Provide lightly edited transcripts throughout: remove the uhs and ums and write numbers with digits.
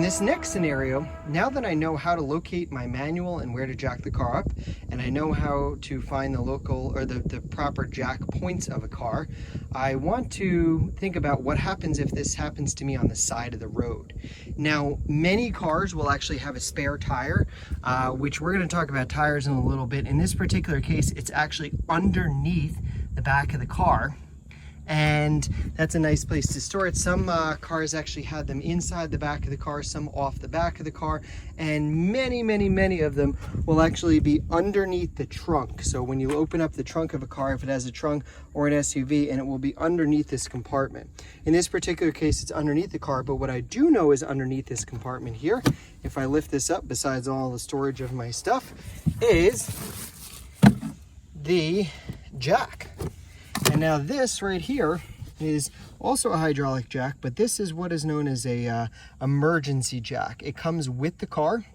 this next scenario, now that I know how to locate my manual and where to jack the car up, and I know how to find the local or the proper jack points of a car, I want to think about what happens if this happens to me on the side of the road. Now, many cars will actually have a spare tire, which we're going to talk about tires in a little bit. In this particular case, it's actually underneath the back of the car. And that's a nice place to store it. Some cars actually have them inside the back of the car, some off the back of the car, and many of them will actually be underneath the trunk. So when you open up the trunk of a car, if it has a trunk or an SUV, and it will be underneath this compartment. In this particular case, it's underneath the car, but what I do know is underneath this compartment here, if I lift this up, besides all the storage of my stuff, is the jack. And now this right here is also a hydraulic jack, but this is what is known as a emergency jack. It comes with the car.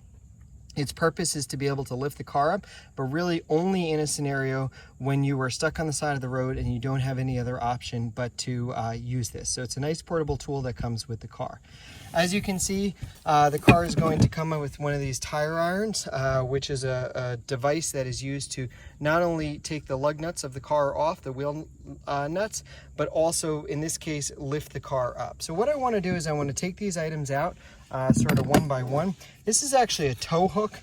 Its purpose is to be able to lift the car up, but really only in a scenario when you are stuck on the side of the road and you don't have any other option but to use this. So it's a nice portable tool that comes with the car. As you can see, the car is going to come with one of these tire irons, which is a device that is used to not only take the lug nuts of the car off, the wheel nuts, but also in this case, lift the car up. So what I want to do is I want to take these items out sort of one by one. This is actually a tow hook.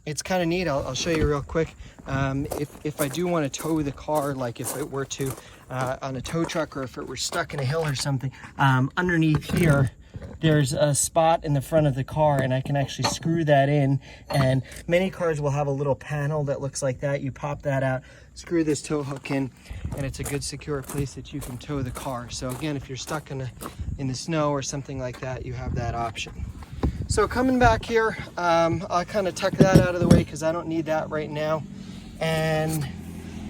It's kind of neat. I'll show you real quick. If I do want to tow the car, like if it were to on a tow truck or if it were stuck in a hill or something, underneath here, there's a spot in the front of the car and I can actually screw that in, and many cars will have a little panel that looks like that. You pop that out, screw this tow hook in, and it's a good secure place that you can tow the car. So again, if you're stuck in the snow or something like that, you have that option. So coming back here, I'll kind of tuck that out of the way because I don't need that right now. And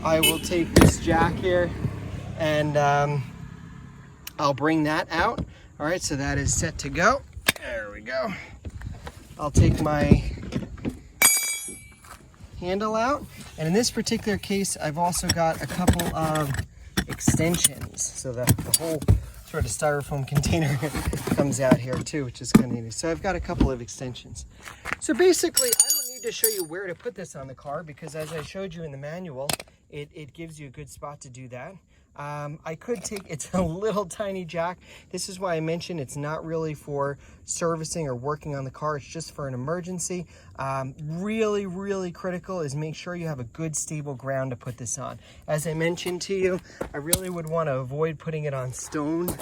I will take this jack here and I'll bring that out. All right, so that is set to go. There we go. I'll take my handle out. And in this particular case, I've also got a couple of extensions so that the whole sort of styrofoam container comes out here too, which is kind of neat. So I've got a couple of extensions. So basically, I don't need to show you where to put this on the car because as I showed you in the manual, it gives you a good spot to do that. I could take, it's a little tiny jack. This is why I mentioned it's not really for servicing or working on the car. It's just for an emergency. Really critical is make sure you have a good stable ground to put this on. As I mentioned to you, I really would want to avoid putting it on stone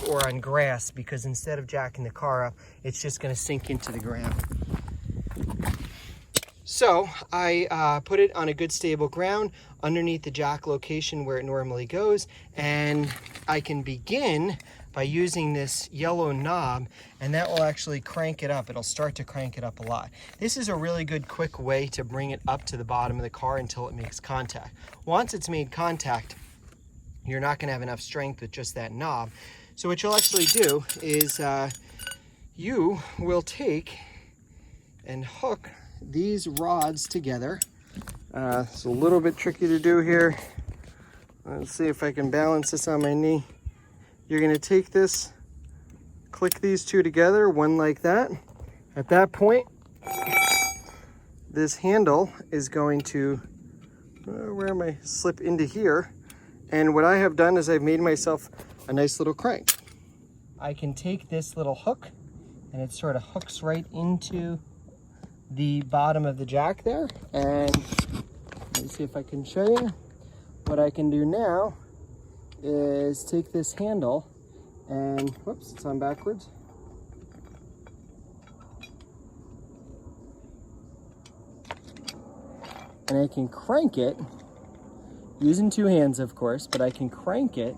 or on grass because instead of jacking the car up, it's just going to sink into the ground. So I put it on a good stable ground underneath the jack location where it normally goes, and I can begin by using this yellow knob, and that will actually crank it up. It'll start to crank it up a lot. This is a really good quick way to bring it up to the bottom of the car until it makes contact. Once it's made contact, you're not going to have enough strength with just that knob. So what you'll actually do is you will take and hook these rods together. It's a little bit tricky to do here. Let's see if I can balance this on my knee. You're going to take this, click these two together, one like that. At that point, this handle is going to, slip into here. And what I have done is I've made myself a nice little crank. I can take this little hook and it sort of hooks right into the bottom of the jack there, and let me see if I can show you. What I can do now is take this handle and, whoops, it's on backwards. And I can crank it, using two hands of course, but I can crank it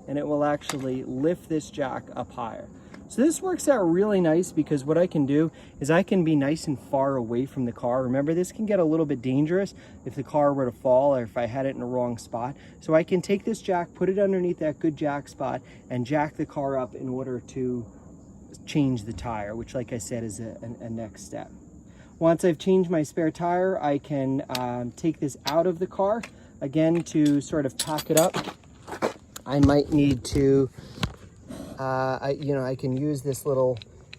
and it will actually lift this jack up higher. So this works out really nice because what I can do is I can be nice and far away from the car. Remember, this can get a little bit dangerous if the car were to fall or if I had it in the wrong spot. So I can take this jack, put it underneath that good jack spot, and jack the car up in order to change the tire, which, like I said, is a next step. Once I've changed my spare tire, I can take this out of the car. Again, to sort of pack it up, I might need to I can use this little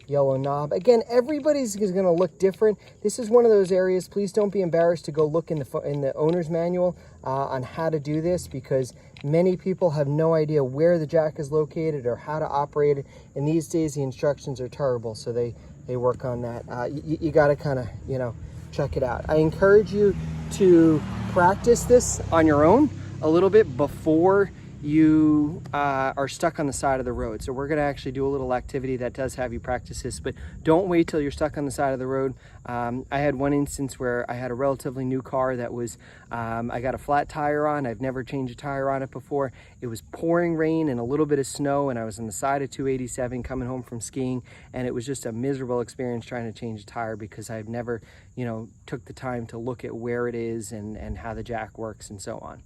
yellow knob. Again, everybody's is going to look different. This is one of those areas, please don't be embarrassed to go look in the owner's manual on how to do this, because many people have no idea where the jack is located or how to operate it, and these days the instructions are terrible, so they work on that. You got to kind of, you know, check it out. I encourage you to practice this on your own a little bit before you are stuck on the side of the road. So we're going to actually do a little activity that does have you practice this, but don't wait till you're stuck on the side of the road. I had one instance where I had a relatively new car that was, I got a flat tire on. I've never changed a tire on it before. It was pouring rain and a little bit of snow, and I was on the side of 287 coming home from skiing, and it was just a miserable experience trying to change a tire because I've never, you know, took the time to look at where it is and how the jack works and so on.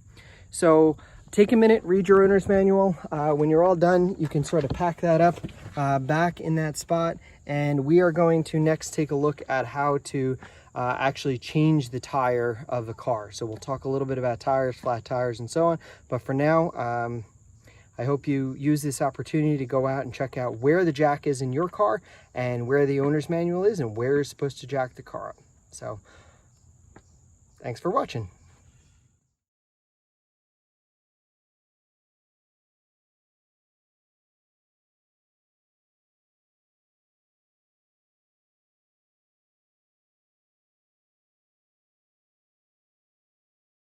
So take a minute, read your owner's manual. When you're all done, you can sort of pack that up back in that spot. And we are going to next take a look at how to actually change the tire of the car. So we'll talk a little bit about tires, flat tires, and so on. But for now, I hope you use this opportunity to go out and check out where the jack is in your car and where the owner's manual is and where you're supposed to jack the car up. So thanks for watching.